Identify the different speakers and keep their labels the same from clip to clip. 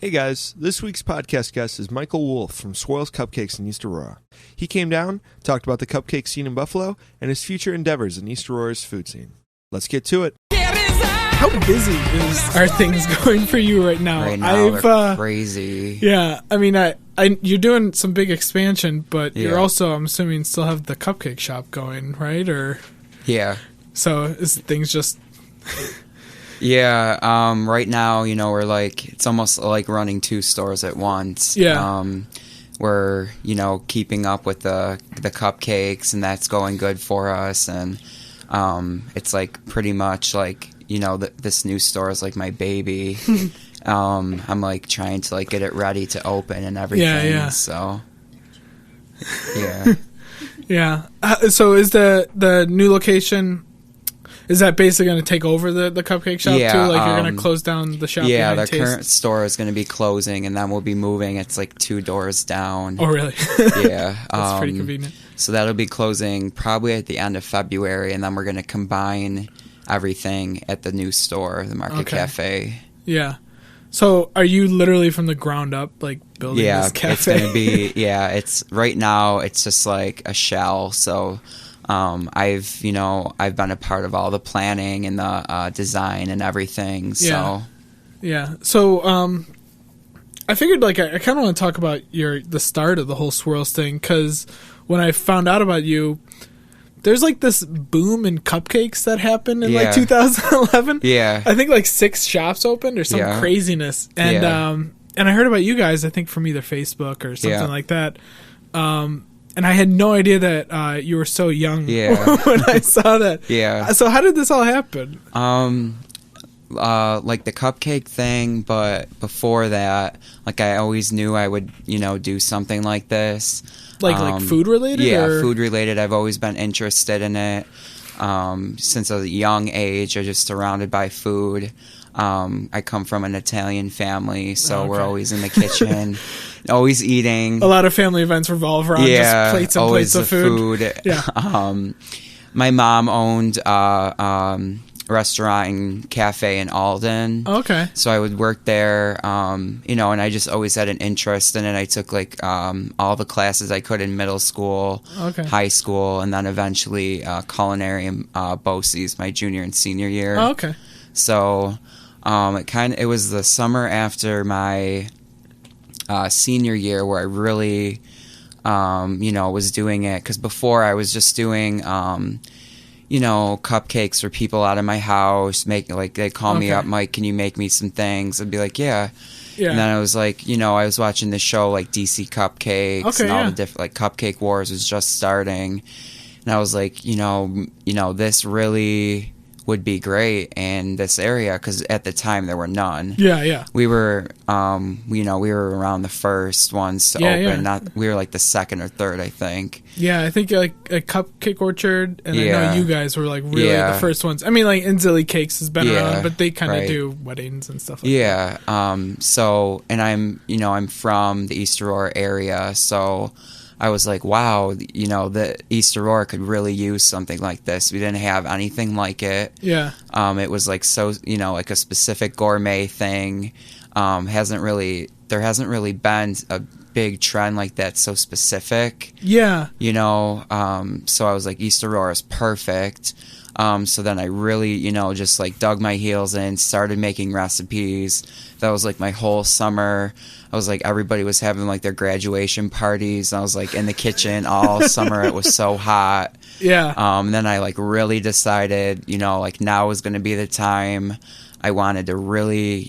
Speaker 1: Hey guys, this week's podcast guest is Michael Wulf from Swirls Cupcakes in East Aurora. He came down, talked about the cupcake scene in Buffalo, and his future endeavors in East Aurora's food scene. Let's get to it.
Speaker 2: How busy are things going for you right now?
Speaker 3: Right now, they're crazy.
Speaker 2: Yeah, I mean, you're doing some big expansion, but you're also, I'm assuming, still have the cupcake shop going, right? Or
Speaker 3: yeah.
Speaker 2: So is things just...
Speaker 3: Yeah, right now, we're it's almost like running two stores at once.
Speaker 2: Yeah.
Speaker 3: We're, keeping up with the cupcakes, and that's going good for us. And it's pretty much this new store is like my baby. I'm trying to get it ready to open and everything.
Speaker 2: Yeah.
Speaker 3: So, yeah.
Speaker 2: Yeah. So is the new location... Is that basically going to take over the cupcake shop too? You're going to close down the shop?
Speaker 3: Yeah, the current store is going to be closing, and then we'll be moving. It's 2 doors down.
Speaker 2: Oh, really?
Speaker 3: Yeah.
Speaker 2: That's pretty convenient.
Speaker 3: So that'll be closing probably at the end of February, and then we're going to combine everything at the new store, the Market Cafe.
Speaker 2: Yeah. So are you literally from the ground up, building this cafe?
Speaker 3: Yeah, it's going to be, it's right now, it's just a shell, so... I've been a part of all the planning and the design and everything. So
Speaker 2: yeah. So I figured I kind of want to talk about the start of the whole Swirls thing, because when I found out about you, there's this boom in cupcakes that happened in 2011.
Speaker 3: Yeah,
Speaker 2: I think 6 shops opened or some craziness, and and I heard about you guys, I think from either Facebook or something like that. And I had no idea that you were so young when I saw that.
Speaker 3: Yeah.
Speaker 2: So how did this all happen?
Speaker 3: The cupcake thing, but before that, I always knew I would, do something like this.
Speaker 2: Food related?
Speaker 3: Yeah,
Speaker 2: or?
Speaker 3: Food related. I've always been interested in it. Since a young age, I'm just surrounded by food. I come from an Italian family, so we're always in the kitchen, always eating.
Speaker 2: A lot of family events revolve around just plates and plates of food.
Speaker 3: Yeah. My mom owned a restaurant and cafe in Alden.
Speaker 2: Okay.
Speaker 3: So I would work there, and I just always had an interest in it. I took all the classes I could in middle school, high school, and then eventually culinary and BOCES my junior and senior year.
Speaker 2: Oh, okay.
Speaker 3: So it was the summer after my senior year where I really was doing it, because before I was just doing cupcakes for people out of my house, they'd call me up, Mike, can you make me some things? I'd be like, yeah. And then I was I was watching the show DC Cupcakes and all the different Cupcake Wars was just starting, and I was this really would be great in this area, because at the time there were none.
Speaker 2: Yeah.
Speaker 3: We were, we were around the first ones to open. Not, we were the second or third, I think.
Speaker 2: Yeah, I think a Cupcake Orchard, and I know you guys were really the first ones. I mean, and Zilly Cakes has been around, but they kind of do weddings and stuff like that.
Speaker 3: Yeah. So, and I'm from the East Aurora area, so I was wow, the East Aurora could really use something like this. We didn't have anything like it.
Speaker 2: Yeah.
Speaker 3: It was so, a specific gourmet thing. There hasn't really been a big trend like that so specific.
Speaker 2: Yeah.
Speaker 3: So I was East Aurora is perfect. So then I really, just dug my heels in, started making recipes. That was my whole summer. I was everybody was having their graduation parties. I was in the kitchen all summer. It was so hot.
Speaker 2: Yeah.
Speaker 3: And then I really decided, now was going to be the time. I wanted to really,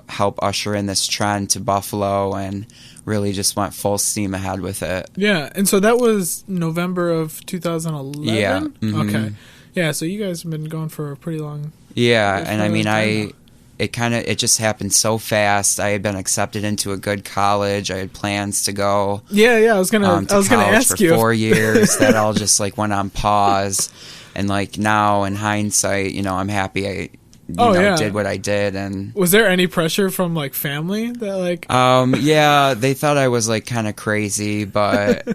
Speaker 3: help usher in this trend to Buffalo, and really just went full steam ahead with it.
Speaker 2: Yeah. And so that was November of 2011?
Speaker 3: Yeah. Mm-hmm.
Speaker 2: Okay. Yeah, so you guys have been going for a pretty long...
Speaker 3: Yeah, and I mean, it just happened so fast. I had been accepted into a good college. I had plans to go.
Speaker 2: Yeah, I was gonna ask you
Speaker 3: for 4 years. That all just went on pause, and now in hindsight, I'm happy I did what I did. And
Speaker 2: was there any pressure from family that
Speaker 3: yeah, they thought I was kind of crazy, but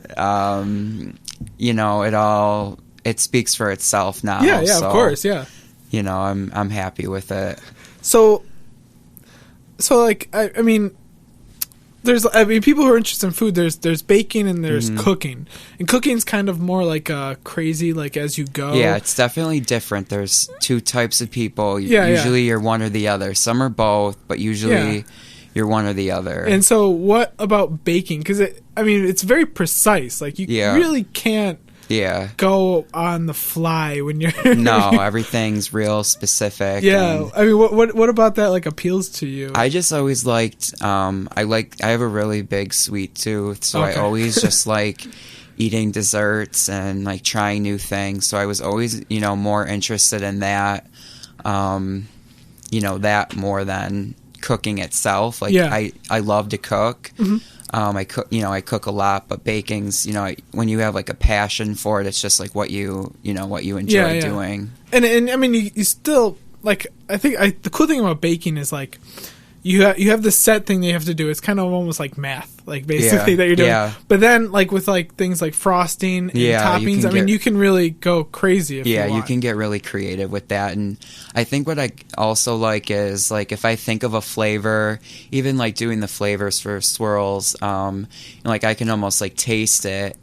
Speaker 3: it speaks for itself now.
Speaker 2: Yeah,
Speaker 3: so,
Speaker 2: of course, yeah.
Speaker 3: I'm happy with it.
Speaker 2: So I mean, people who are interested in food, there's baking and there's cooking. And cooking's kind of more like crazy, like as you go.
Speaker 3: Yeah, it's definitely different. There's two types of people. Usually you're one or the other. Some are both, but usually you're one or the other. And
Speaker 2: so what about baking? Because it's very precise. Like you really can't go on the fly when you're
Speaker 3: no, everything's real specific.
Speaker 2: Yeah. I mean, what about that like appeals to you?
Speaker 3: I just always liked I have a really big sweet tooth, so I always just like eating desserts and like trying new things. So I was always, more interested in that that more than cooking itself. Like I love to cook. I cook a lot, but baking's, when you have like a passion for it, it's just like what you enjoy doing.
Speaker 2: And I mean, you still like, I think the cool thing about baking is like, you have the set thing that you have to do. It's kind of almost like math, like basically that you're doing. Yeah. But then like with like things like frosting and toppings, you can really go crazy if you want.
Speaker 3: You can get really creative with that. And I think what I also like is like if I think of a flavor, even like doing the flavors for swirls, like I can almost like taste it,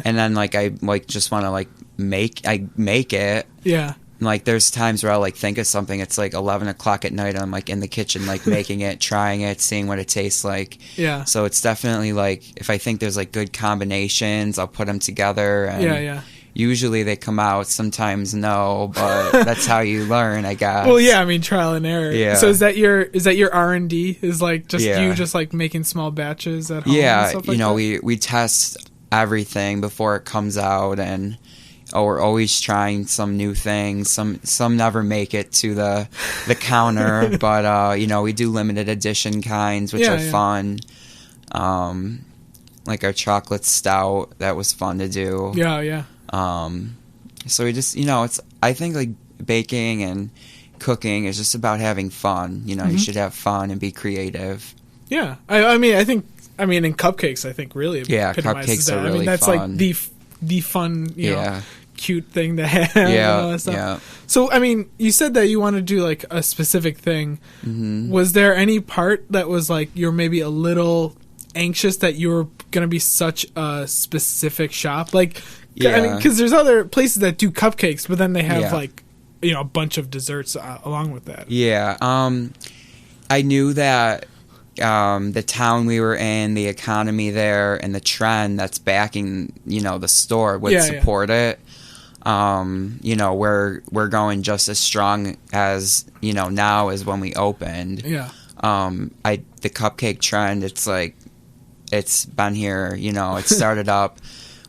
Speaker 3: and then like I like just want to like make it.
Speaker 2: Yeah.
Speaker 3: Like there's times where I'll like think of something, it's like 11 o'clock at night, I'm like in the kitchen like making it, trying it, seeing what it tastes like.
Speaker 2: Yeah.
Speaker 3: So it's definitely like if I think there's like good combinations, I'll put them together, and usually they come out, sometimes no, but that's how you learn, I guess.
Speaker 2: Well, yeah, I mean trial and error. Yeah. So is that your R&D, is like just you just like making small batches at home?
Speaker 3: Yeah,
Speaker 2: and stuff like that?
Speaker 3: we test everything before it comes out, and we're always trying some new things. Some never make it to the counter, but we do limited edition kinds, which are fun. Like our chocolate stout, that was fun to do.
Speaker 2: Yeah.
Speaker 3: So we just, I think like baking and cooking is just about having fun. You should have fun and be creative.
Speaker 2: Yeah, I mean in cupcakes, I think really
Speaker 3: cupcakes
Speaker 2: that.
Speaker 3: are really
Speaker 2: that's
Speaker 3: fun.
Speaker 2: Like the fun, cute thing to have. And all that stuff.
Speaker 3: Yeah.
Speaker 2: So, I mean, you said that you want to do like a specific thing. Mm-hmm. Was there any part that was like you're maybe a little anxious that you were going to be such a specific shop? Like, I mean, because there's other places that do cupcakes, but then they have like, a bunch of desserts along with that.
Speaker 3: Yeah. I knew that the town we were in, the economy there, and the trend that's backing, the store would support it. We're going just as strong as, now as when we opened.
Speaker 2: Yeah.
Speaker 3: The cupcake trend, it's like, it's been here, it started up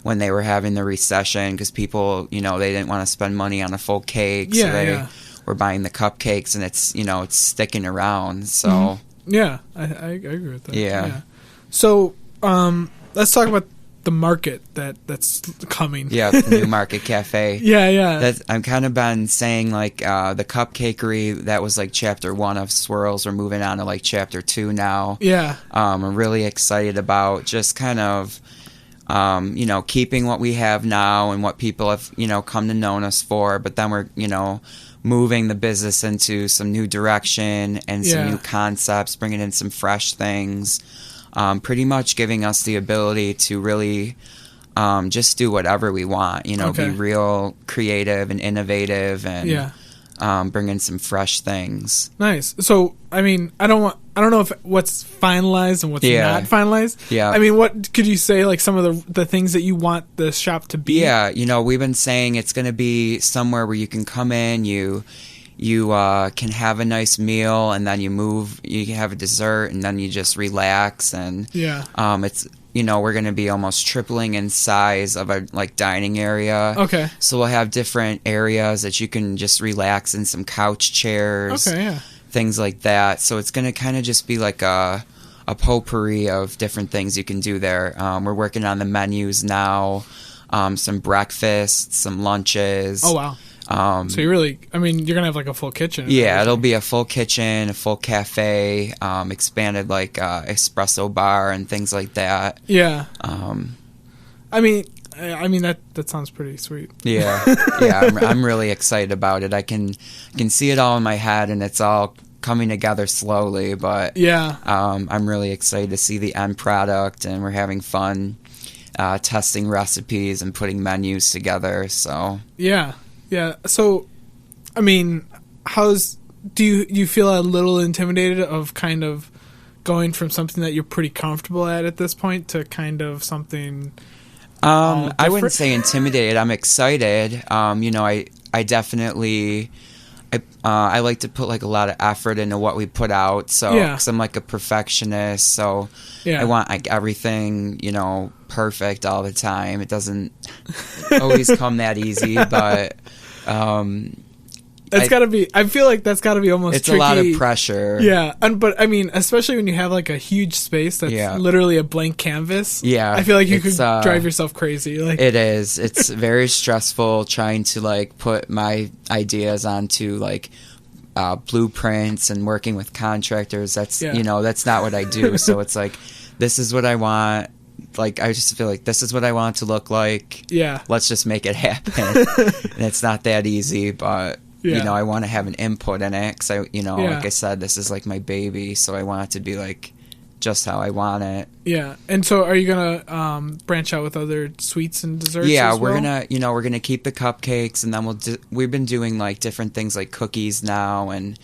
Speaker 3: when they were having the recession because people, they didn't want to spend money on a full cake. So they were buying the cupcakes, and it's, it's sticking around. So. Mm-hmm.
Speaker 2: Yeah, I agree with that.
Speaker 3: Yeah.
Speaker 2: So, let's talk about the market that's coming.
Speaker 3: Yeah, the new Market Cafe.
Speaker 2: Yeah.
Speaker 3: I've kind of been saying like the cupcakery, that was like chapter 1 of Swirls. We're moving on to like chapter 2 now.
Speaker 2: Yeah.
Speaker 3: I'm really excited about just kind of keeping what we have now and what people have come to know us for, but then we're moving the business into some new direction and some new concepts, bringing in some fresh things, pretty much giving us the ability to really just do whatever we want, be real creative and innovative and bring in some fresh things.
Speaker 2: Nice. So, I mean, I don't know if what's finalized and what's not finalized.
Speaker 3: Yeah.
Speaker 2: I mean, what could you say, like some of the things that you want the shop to be?
Speaker 3: Yeah. We've been saying it's going to be somewhere where you can come in, you can have a nice meal, and then you can have a dessert, and then you just relax. And it's, we're going to be almost tripling in size of our like dining area.
Speaker 2: Okay.
Speaker 3: So we'll have different areas that you can just relax in, some couch chairs.
Speaker 2: Okay, yeah.
Speaker 3: Things like that. So it's going to kind of just be like a potpourri of different things you can do there. We're working on the menus now, some breakfasts, some lunches.
Speaker 2: Oh, wow. So you're going to have like a full kitchen.
Speaker 3: Yeah, it'll be a full kitchen, a full cafe, expanded like espresso bar and things like that.
Speaker 2: Yeah. I mean that sounds pretty sweet.
Speaker 3: Yeah. I'm really excited about it. I can see it all in my head, and it's all coming together slowly, but I'm really excited to see the end product, and we're having fun testing recipes and putting menus together. So
Speaker 2: yeah. So, I mean, do you feel a little intimidated of kind of going from something that you're pretty comfortable at this point to kind of something?
Speaker 3: I wouldn't say intimidated. I'm excited. You know, I definitely. I like to put like a lot of effort into what we put out, so because I'm like a perfectionist, so I want like everything, you know, perfect all the time. It doesn't always come that easy, but
Speaker 2: that's gotta be. I feel like that's gotta be almost.
Speaker 3: It's
Speaker 2: tricky.
Speaker 3: A lot of pressure.
Speaker 2: Yeah, but I mean, especially when you have like a huge space that's literally a blank canvas.
Speaker 3: Yeah,
Speaker 2: I feel like you could drive yourself crazy. Like
Speaker 3: it is. It's very stressful trying to like put my ideas onto like blueprints and working with contractors. That's you know, that's not what I do. So it's like, this is what I want. Like, I just feel like this is what I want it to look like. Yeah, let's just make it happen. And it's not that easy, but. You know, I want to have an input in it because like I said, this is like my baby, so I want it to be like just how I want it.
Speaker 2: Yeah, and so are you gonna branch out with other sweets and desserts?
Speaker 3: Yeah,
Speaker 2: as well?
Speaker 3: we're gonna keep the cupcakes, and then we've been doing like different things like cookies now and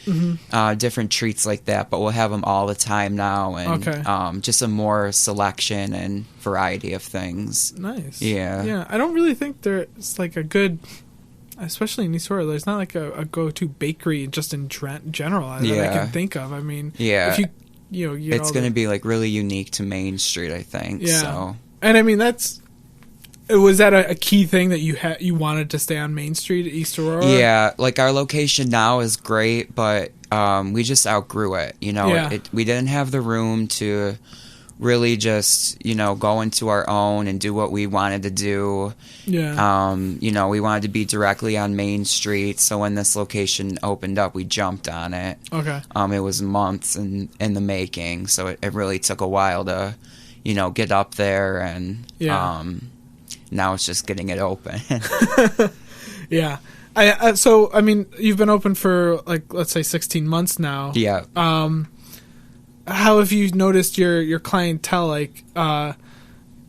Speaker 3: different treats like that. But we'll have them all the time now, and just a more selection and variety of things. Nice.
Speaker 2: Yeah. I don't really think there's like a good. Especially in East Aurora, there's not like a go-to bakery just in general that I can think of. I mean, if you
Speaker 3: it's going to be like really unique to Main Street, I think. Yeah, so.
Speaker 2: And I mean was that a key thing that you wanted to stay on Main Street, East Aurora?
Speaker 3: Yeah, like our location now is great, but we just outgrew it. You know, we didn't have the room to really just, you know, go into our own and do what we wanted to do. Yeah. You know, we wanted to be directly on Main Street, so when this location opened up, we jumped on it. Okay. It was months in the making, so it really took a while to, you know, get up there, and now it's just getting it open.
Speaker 2: Yeah. So, I mean, you've been open for, like, let's say 16 months now. Yeah. How have you noticed your clientele? Like,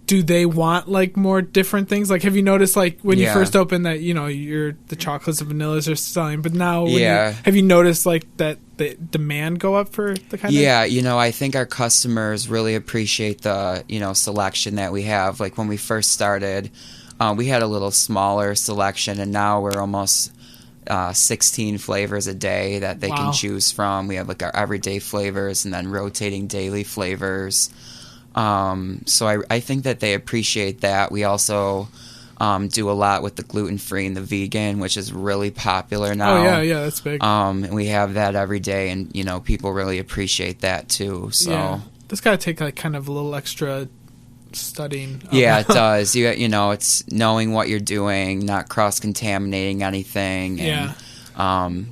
Speaker 2: do they want like more different things? Like, have you noticed like when you first opened that, you know, the chocolates and vanillas are selling, but now have you noticed like that the demand go up for the kind of?
Speaker 3: Yeah, you know, I think our customers really appreciate the, you know, selection that we have. Like when we first started, we had a little smaller selection, and now we're almost 16 flavors a day that they can choose from. We have like our everyday flavors and then rotating daily flavors. So I think that they appreciate that. We also do a lot with the gluten-free and the vegan, which is really popular now.
Speaker 2: Oh, yeah, that's big.
Speaker 3: And we have that every day, and, you know, people really appreciate that too. So
Speaker 2: that's got to take like kind of a little extra studying.
Speaker 3: Yeah, it does. You know, it's knowing what you're doing, not cross-contaminating anything. And,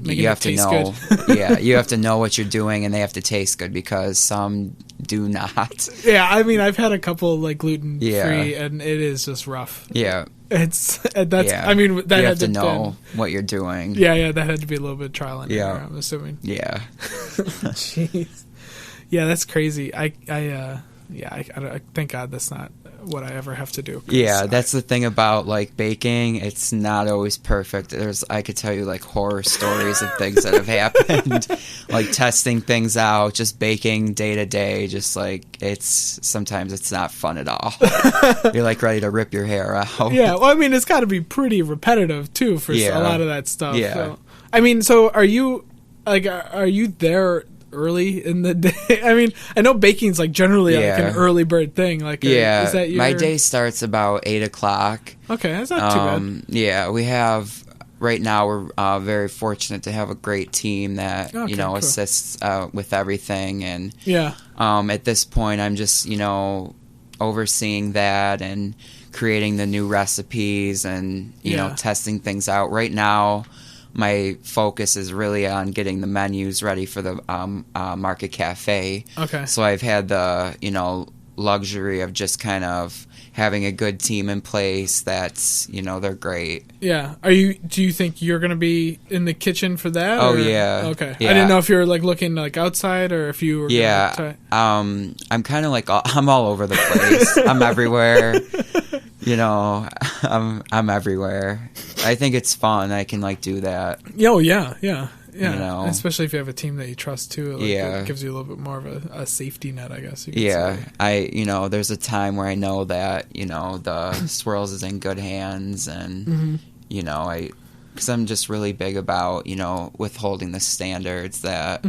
Speaker 3: you have to know. You have to know what you're doing, and they have to taste good because some do not.
Speaker 2: Yeah, I mean, I've had a couple like gluten free, and it is just rough.
Speaker 3: Yeah,
Speaker 2: that's. I mean, that
Speaker 3: you
Speaker 2: had
Speaker 3: have to know what you're doing.
Speaker 2: Yeah, that had to be a little bit of trial and error, I'm assuming.
Speaker 3: Yeah.
Speaker 2: Jeez. Yeah, that's crazy. I thank God that's not what I ever have to do.
Speaker 3: Yeah, that's the thing about like baking. It's not always perfect. I could tell you like horror stories of things that have happened, like testing things out, just baking day to day. Just like sometimes it's not fun at all. You're like ready to rip your hair out.
Speaker 2: Yeah, well, I mean, it's got to be pretty repetitive too for a lot of that stuff. Yeah, so, I mean, so are you there early in the day? I mean, I know baking's like generally like an early bird thing. Like, is that
Speaker 3: my day starts about 8:00.
Speaker 2: Okay, that's not too bad.
Speaker 3: Yeah, we have right now. We're very fortunate to have a great team that assists with everything, and at this point, I'm just overseeing that and creating the new recipes and testing things out. Right now, my focus is really on getting the menus ready for the Market Cafe. Okay. So I've had the luxury of just kind of having a good team in place that's, you know, they're great.
Speaker 2: Yeah. Do you think you're going to be in the kitchen for that?
Speaker 3: Oh,
Speaker 2: or?
Speaker 3: yeah.
Speaker 2: Okay.
Speaker 3: Yeah.
Speaker 2: I didn't know if you were like looking like outside or if you were
Speaker 3: I'm kind of like I'm all over the place. I'm everywhere. You know, I'm everywhere. I think it's fun. I can like do that.
Speaker 2: Oh, yeah. Yeah. Yeah,
Speaker 3: you know?
Speaker 2: Especially if you have a team that you trust too. Like,
Speaker 3: yeah,
Speaker 2: it gives you a little bit more of a safety net, I guess. You could say.
Speaker 3: You know, there's a time where I know that, you know, the Swirls is in good hands, and you know, because I'm just really big about, you know, withholding the standards that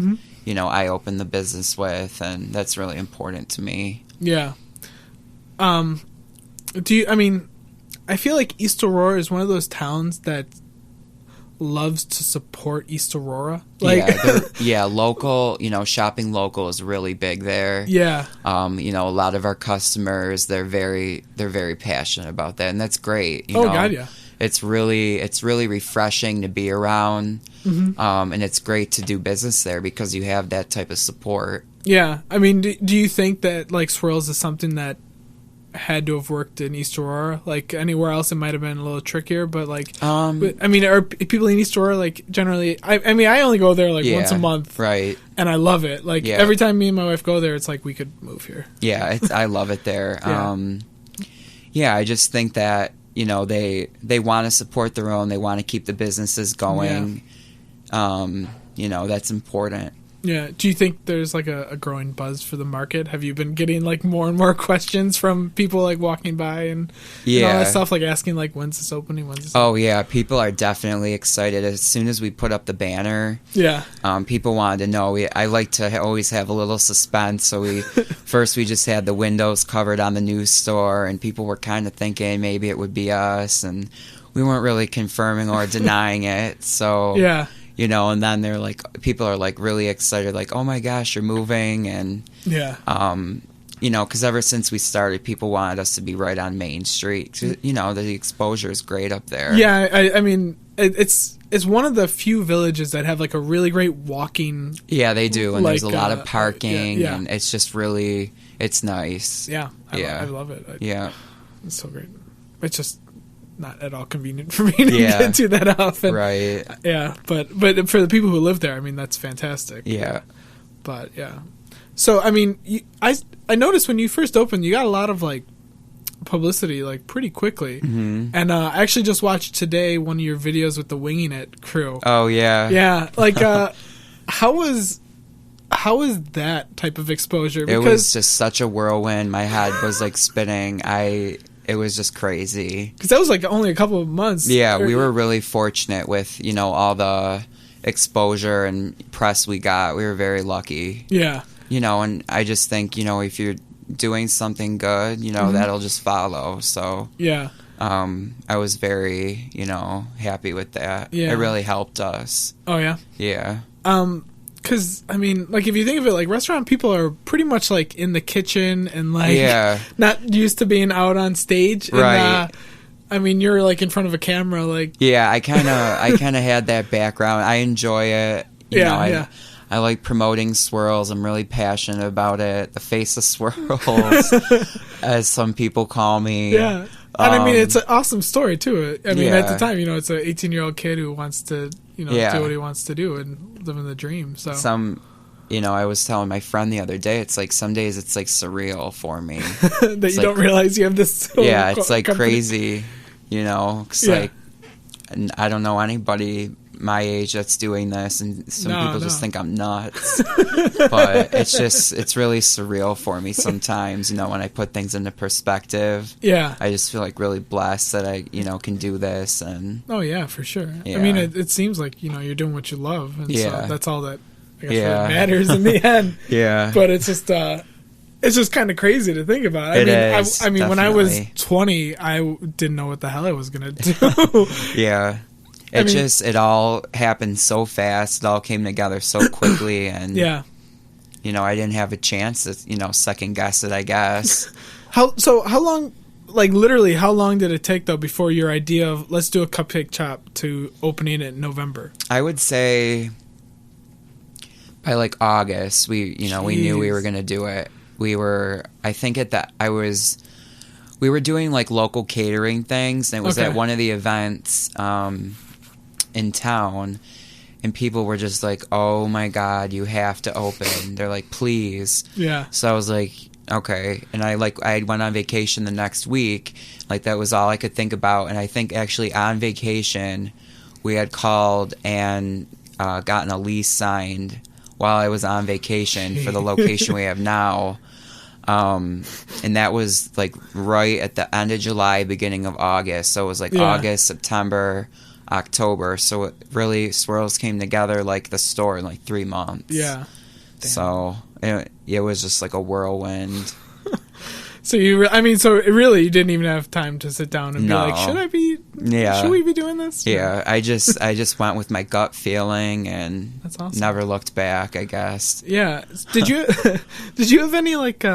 Speaker 3: you know I open the business with, and that's really important to me.
Speaker 2: Yeah. I mean, I feel like East Aurora is one of those towns that loves to support East Aurora. Like,
Speaker 3: local, you know, shopping local is really big there.
Speaker 2: Yeah.
Speaker 3: You know, a lot of our customers, they're very passionate about that, and that's great. You know?
Speaker 2: God, yeah.
Speaker 3: It's really refreshing to be around, and it's great to do business there because you have that type of support.
Speaker 2: Yeah. I mean, do you think that like Swirls is something that had to have worked in East Aurora? Like anywhere else it might have been a little trickier, but like I mean, are people in East Aurora like generally I mean I only go there like once a month,
Speaker 3: right, and
Speaker 2: I love it. Like every time me and my wife go there, it's like we could move here.
Speaker 3: I love it there. I just think that, you know, they want to support their own, they want to keep the businesses going. You know, that's important.
Speaker 2: Yeah. Do you think there's like a growing buzz for the market? Have you been getting like more and more questions from people like walking by and all that stuff, like asking like when's this opening?
Speaker 3: Oh yeah, people are definitely excited. As soon as we put up the banner, people wanted to know. I like to always have a little suspense, so we just had the windows covered on the news store, and people were kind of thinking maybe it would be us, and we weren't really confirming or denying it. So you know, and then they're like, people are like really excited, like, oh my gosh, you're moving, and you know, because ever since we started, people wanted us to be right on Main Street. You know, the exposure is great up there.
Speaker 2: Yeah, I mean, it's one of the few villages that have like a really great walking.
Speaker 3: Yeah, they do, and like, there's a lot of parking, and it's just really, it's nice.
Speaker 2: Yeah, I love it. It's so great. It's just not at all convenient for me to get to that often.
Speaker 3: Right.
Speaker 2: Yeah, but for the people who live there, I mean, that's fantastic.
Speaker 3: Yeah.
Speaker 2: But yeah. So, I mean, I noticed when you first opened, you got a lot of like publicity like pretty quickly. And I actually just watched today one of your videos with the Winging It crew. Oh yeah. Yeah, like how was that type of exposure?
Speaker 3: Because it was just such a whirlwind. My head was like spinning. It was just crazy.
Speaker 2: Because that was like only a couple of months.
Speaker 3: Yeah, we were really fortunate with, you know, all the exposure and press we got. We were very lucky. Yeah. You know, and I just think, you know, if you're doing something good, you know, that'll just follow. So yeah. I was very, you know, happy with that. Yeah. It really helped us.
Speaker 2: Oh yeah.
Speaker 3: Yeah.
Speaker 2: Because, I mean, like, if you think of it, like, restaurant people are pretty much, like, in the kitchen and, like, not used to being out on stage. And, right. I mean, you're, like, in front of a camera, like...
Speaker 3: Yeah, I kind of had that background. I enjoy it. You know, I like promoting Swirls. I'm really passionate about it. The face of Swirls, as some people call me. Yeah.
Speaker 2: And I mean, it's an awesome story, too. I mean, at the time, you know, it's an 18-year-old kid who wants to, you know, do what he wants to do and live in the dream. So
Speaker 3: you know, I was telling my friend the other day, it's like some days it's like surreal for me.
Speaker 2: That you don't realize you have this.
Speaker 3: Yeah, it's like company. Crazy, you know, because like, I don't know anybody my age that's doing this, and some people just think I'm nuts. But it's really surreal for me sometimes, you know, when I put things into perspective. Yeah, I just feel like really blessed that I, you know, can do this. And
Speaker 2: oh yeah, for sure. I mean, it seems like, you know, you're doing what you love, and so that's all that I guess really matters in the end. But it's just kind of crazy to think about. I mean, definitely. When I was 20, I didn't know what the hell I was gonna do.
Speaker 3: Yeah. It all happened so fast. It all came together so quickly, and you know, I didn't have a chance to, you know, second guess it, I guess.
Speaker 2: How long, like literally, how long did it take though before your idea of let's do a cupcake shop to opening it in November?
Speaker 3: I would say by like August, we knew we were gonna do it. we were doing like local catering things, and it was at one of the events in town, and people were just like, oh my God, you have to open. They're like, please.
Speaker 2: Yeah.
Speaker 3: So I was like, okay. And I went on vacation the next week. Like, that was all I could think about. And I think actually on vacation we had called and gotten a lease signed while I was on vacation for the location we have now. And that was like right at the end of July, beginning of August. So it was like August, September, October. So it really, Swirls came together like the store in like 3 months.
Speaker 2: Yeah. Damn.
Speaker 3: So it was just like a whirlwind.
Speaker 2: So you didn't even have time to sit down and be like, should we be doing this?
Speaker 3: Yeah, I just went with my gut feeling and
Speaker 2: that's awesome.
Speaker 3: Never looked back, I guess.
Speaker 2: Yeah. Did you have any like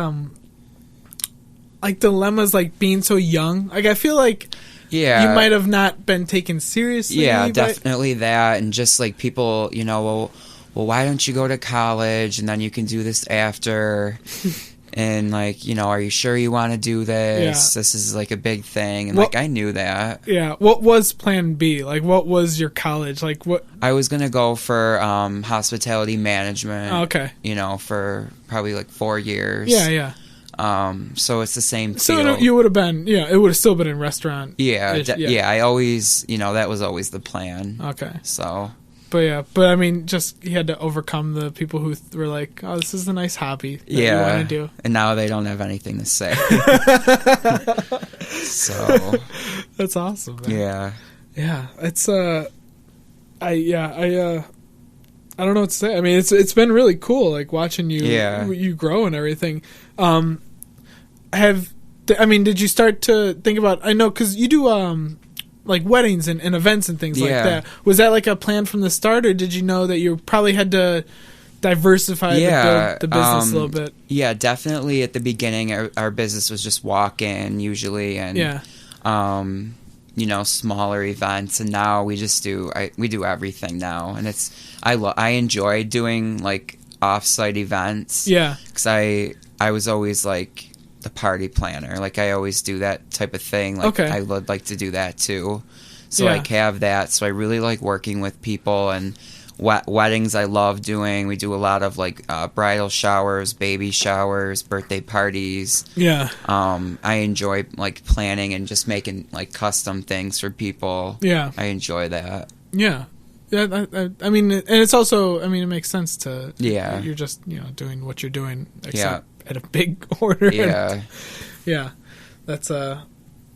Speaker 2: dilemmas like being so young? Like, I feel like you might have not been taken seriously.
Speaker 3: Yeah, definitely that, and just like people, well, why don't you go to college and then you can do this after? And like, are you sure you want to do this? Yeah. This is like a big thing. And I knew that.
Speaker 2: Yeah. What was plan B? Like, what was your college? Like, what?
Speaker 3: I was going to go for hospitality management.
Speaker 2: Oh, okay.
Speaker 3: For probably like 4 years.
Speaker 2: Yeah, yeah.
Speaker 3: So it's the same field.
Speaker 2: So you would have been, it would have still been in restaurant.
Speaker 3: Yeah. I always, that was always the plan.
Speaker 2: Okay.
Speaker 3: So.
Speaker 2: But I mean, just you had to overcome the people who were like, "Oh, this is a nice hobby that you want to do."
Speaker 3: And now they don't have anything to say. So
Speaker 2: that's awesome, man.
Speaker 3: Yeah.
Speaker 2: Yeah, it's I don't know what to say. I mean, it's been really cool, like watching you grow and everything. Did you start to think about? I know because you do like weddings and events and things like that. Was that like a plan from the start, or did you know that you probably had to diversify the business a little bit? Yeah,
Speaker 3: definitely at the beginning our business was just walk-in usually, and smaller events, and now we just do everything now, and I enjoy doing like off-site events. Yeah. Because I was always like the party planner. Like, I always do that type of thing. Like, I would like to do that too. So I have that. So I really like working with people, and weddings I love doing. We do a lot of like bridal showers, baby showers, birthday parties. Yeah. I enjoy like planning and just making like custom things for people. Yeah. I enjoy that.
Speaker 2: Yeah. Yeah, I mean, and it's also, it makes sense to, you're just, doing what you're doing, except at a big order.
Speaker 3: Yeah.
Speaker 2: Yeah. That's,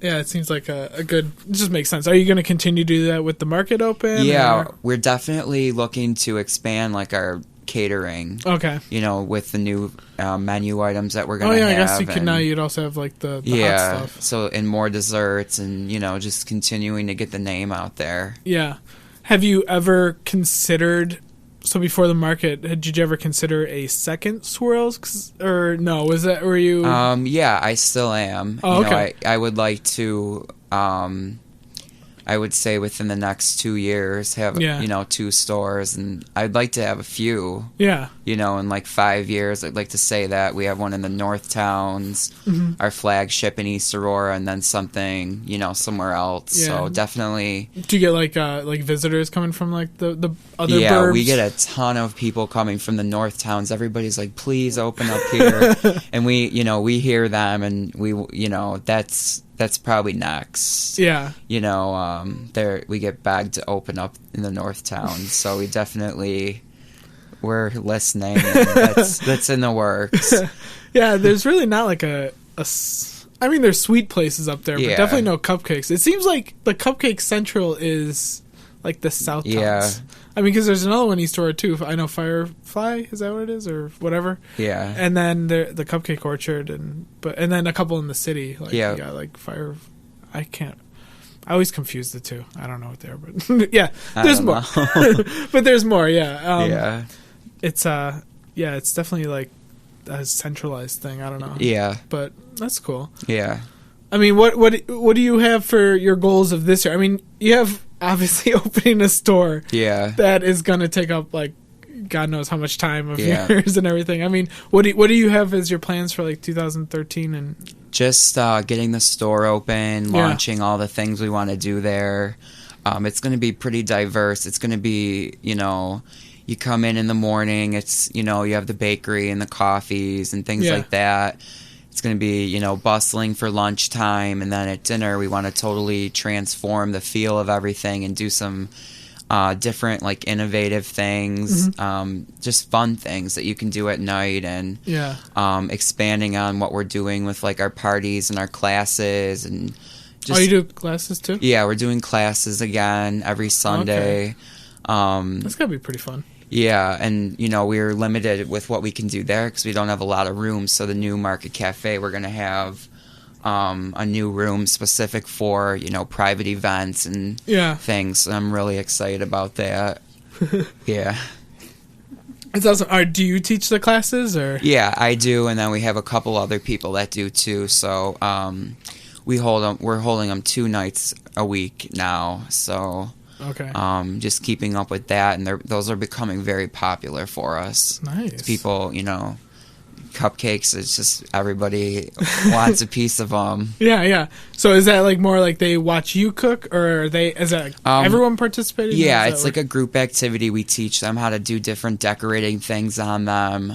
Speaker 2: it seems like a good, it just makes sense. Are you going to continue to do that with the market open?
Speaker 3: Yeah, we're definitely looking to expand like our catering. Okay. With the new menu items that we're going to have.
Speaker 2: I guess now you'd also have like the hot stuff.
Speaker 3: So, and more desserts, and, just continuing to get the name out there.
Speaker 2: Yeah. Have you ever considered, so before the market, did you ever consider a second Swirls? Or no, were you?
Speaker 3: Yeah, I still am.
Speaker 2: Oh, okay.
Speaker 3: I would like to, I would say within the next 2 years have, 2 stores, and I'd like to have a few. Yeah. In like 5 years, I'd like to say that we have one in the North Towns, our flagship in East Aurora, and then something, somewhere else. Yeah. So definitely.
Speaker 2: Do you get like visitors coming from like the other burbs?
Speaker 3: Yeah, we get a ton of people coming from the North Towns. Everybody's like, please open up here. And we hear them, and that's probably next. Yeah. We get begged to open up in the North Towns, so we're listening. That's in the works.
Speaker 2: Yeah, there's really not like there's sweet places up there, but definitely no cupcakes. It seems like the Cupcake Central is like the South Towns. Yeah. Because there's another one in East Aurora too. I know Firefly, is that what it is, or whatever? Yeah. And then the Cupcake Orchard, and then a couple in the city. Like, you got like Fire. I always confuse the two. I don't know what they are, but there's more. But there's more. Yeah. It's it's definitely like a centralized thing. I don't know. Yeah. But that's cool.
Speaker 3: Yeah.
Speaker 2: What do you have for your goals of this year? You have obviously opening a store. Yeah. That is going to take up like God knows how much time of yours and everything. I mean, what do you have as your plans for like 2013 and
Speaker 3: just getting the store open, launching all the things we want to do there. It's going to be pretty diverse. It's going to be, you come in the morning, it's, you have the bakery and the coffees and things like that. It's going to be, bustling for lunchtime. And then at dinner, we want to totally transform the feel of everything and do some different, like, innovative things, just fun things that you can do at night, and expanding on what we're doing with, like, our parties and our classes. And just,
Speaker 2: you do classes too?
Speaker 3: Yeah, we're doing classes again every Sunday.
Speaker 2: Okay. That's got to be pretty fun.
Speaker 3: Yeah, and, we're limited with what we can do there because we don't have a lot of rooms. So the new Market Cafe, we're going to have a new room specific for, private events and things. So I'm really excited about that. Yeah.
Speaker 2: It's awesome. Do you teach the classes, or?
Speaker 3: Yeah, I do, and then we have a couple other people that do too. So we're holding them 2 nights a week now. So
Speaker 2: okay.
Speaker 3: Just keeping up with that, and those are becoming very popular for us.
Speaker 2: Nice.
Speaker 3: People, cupcakes, it's just everybody wants a piece of them.
Speaker 2: Yeah. So is that like more like they watch you cook, or is that everyone participating?
Speaker 3: Yeah, it's like a group activity. We teach them how to do different decorating things on them,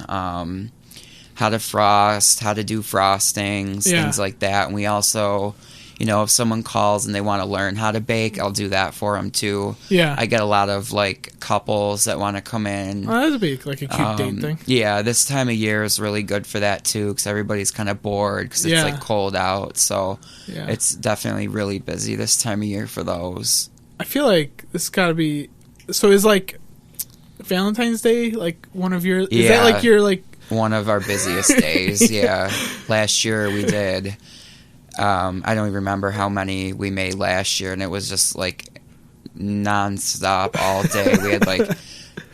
Speaker 3: how to frost, how to do frostings, things like that. And we also, if someone calls and they want to learn how to bake, I'll do that for them too.
Speaker 2: Yeah.
Speaker 3: I get a lot of like couples that want to come in.
Speaker 2: Oh, that'd be like a cute date thing.
Speaker 3: Yeah, this time of year is really good for that too, because everybody's kind of bored because it's like cold out. So it's definitely really busy this time of year for those.
Speaker 2: I feel like this got to be. So is like Valentine's Day like one of your? Is that like your like
Speaker 3: one of our busiest days? Yeah, last year we did. I don't even remember how many we made last year, and it was just like nonstop all day. We had like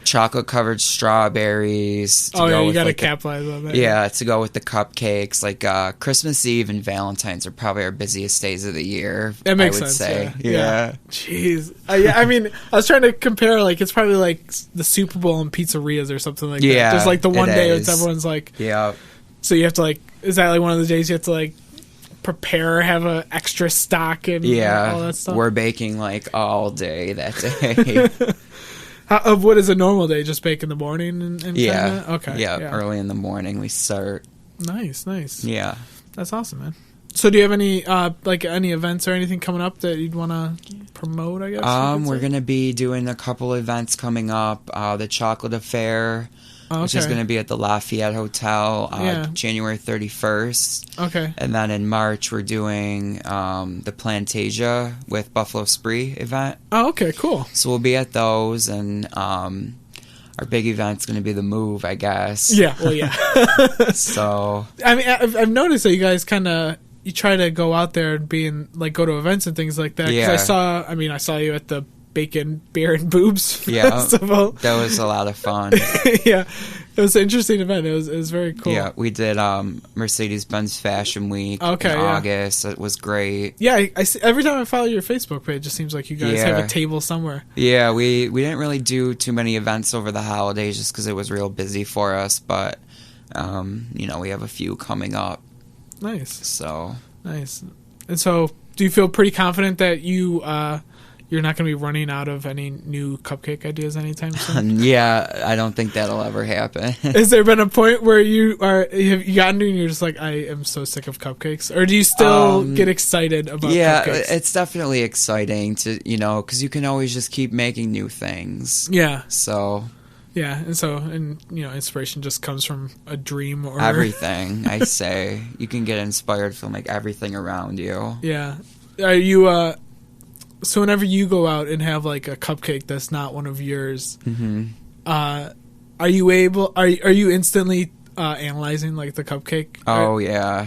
Speaker 3: chocolate covered strawberries.
Speaker 2: You got to capitalize on that.
Speaker 3: Yeah, to go with the cupcakes. Like Christmas Eve and Valentine's are probably our busiest days of the year.
Speaker 2: That makes
Speaker 3: sense.
Speaker 2: Say.
Speaker 3: Yeah.
Speaker 2: Jeez. I mean, I was trying to compare. Like, it's probably like the Super Bowl and pizzerias or something like that. Just like the one day it's everyone's like.
Speaker 3: Yeah.
Speaker 2: So you have to like. Is that like one of the days you have to like prepare, have a extra stock and all that stuff?
Speaker 3: We're baking like all day that day.
Speaker 2: Of what is a normal day? Just bake in the morning and kinda? Okay.
Speaker 3: Yeah, early in the morning we start.
Speaker 2: Nice.
Speaker 3: Yeah.
Speaker 2: That's awesome, man. So do you have any any events or anything coming up that you'd want to promote, I guess?
Speaker 3: We're going to be doing a couple events coming up. The Chocolate Affair, which is going to be at the Lafayette Hotel January 31st.
Speaker 2: Okay.
Speaker 3: And then in March, we're doing the Plantasia with Buffalo Spree event.
Speaker 2: Oh, okay, cool.
Speaker 3: So we'll be at those, and our big event's going to be the Move, I guess.
Speaker 2: Yeah, well, yeah.
Speaker 3: So
Speaker 2: I mean, I've noticed that you guys kind of you try to go out there and go to events and things like that.
Speaker 3: Yeah.
Speaker 2: I saw you at the Bacon, Beer, and Boobs festival.
Speaker 3: That was a lot of fun.
Speaker 2: Yeah, it was an interesting event. It was very cool.
Speaker 3: Yeah, we did Mercedes-Benz Fashion Week in August. It was great.
Speaker 2: Yeah, I see, every time I follow your Facebook page, it seems like you guys have a table somewhere.
Speaker 3: Yeah, we didn't really do too many events over the holidays just because it was real busy for us. But, we have a few coming up.
Speaker 2: Nice.
Speaker 3: So.
Speaker 2: Nice. And so, do you feel pretty confident that you're not going to be running out of any new cupcake ideas anytime soon?
Speaker 3: Yeah, I don't think that'll ever happen.
Speaker 2: Has there been a point where have you gotten to and you're just like, I am so sick of cupcakes? Or do you still get excited about cupcakes? Yeah,
Speaker 3: it's definitely exciting to, because you can always just keep making new things.
Speaker 2: Yeah.
Speaker 3: So.
Speaker 2: Yeah, and inspiration just comes from a dream or
Speaker 3: everything. I say you can get inspired from like everything around you.
Speaker 2: Yeah. Are you so whenever you go out and have like a cupcake that's not one of yours, are you instantly analyzing like the cupcake?
Speaker 3: Oh yeah.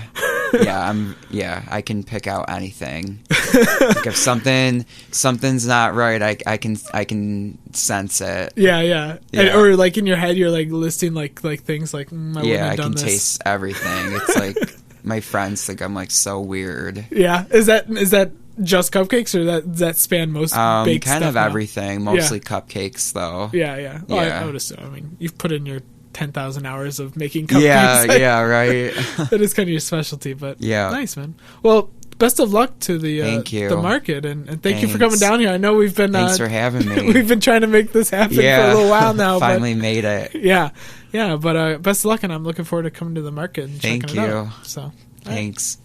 Speaker 3: I can pick out anything. Like if something's not right, I can sense it.
Speaker 2: Yeah. Or like in your head, you're like listing like things like I wouldn't have done
Speaker 3: I can taste everything. It's like my friends think I'm like so weird.
Speaker 2: Yeah, is that just cupcakes, or that span most baked
Speaker 3: kind
Speaker 2: stuff
Speaker 3: of
Speaker 2: now?
Speaker 3: everything. Mostly cupcakes, though.
Speaker 2: Yeah. Well,
Speaker 3: Yeah.
Speaker 2: I would assume. I mean, you've put in your 10,000 hours of making cupcakes.
Speaker 3: Yeah, right.
Speaker 2: That is kind of your specialty, but
Speaker 3: yeah.
Speaker 2: Nice, man. Well, best of luck to the
Speaker 3: Thank you.
Speaker 2: the market, and thank you for coming down here. I know we've been
Speaker 3: Thanks for having me.
Speaker 2: we've been trying to make this happen for a little while now.
Speaker 3: Finally made it.
Speaker 2: Yeah, but best of luck, and I'm looking forward to coming to the market and
Speaker 3: Thank
Speaker 2: checking it
Speaker 3: you.
Speaker 2: out. So
Speaker 3: Thanks.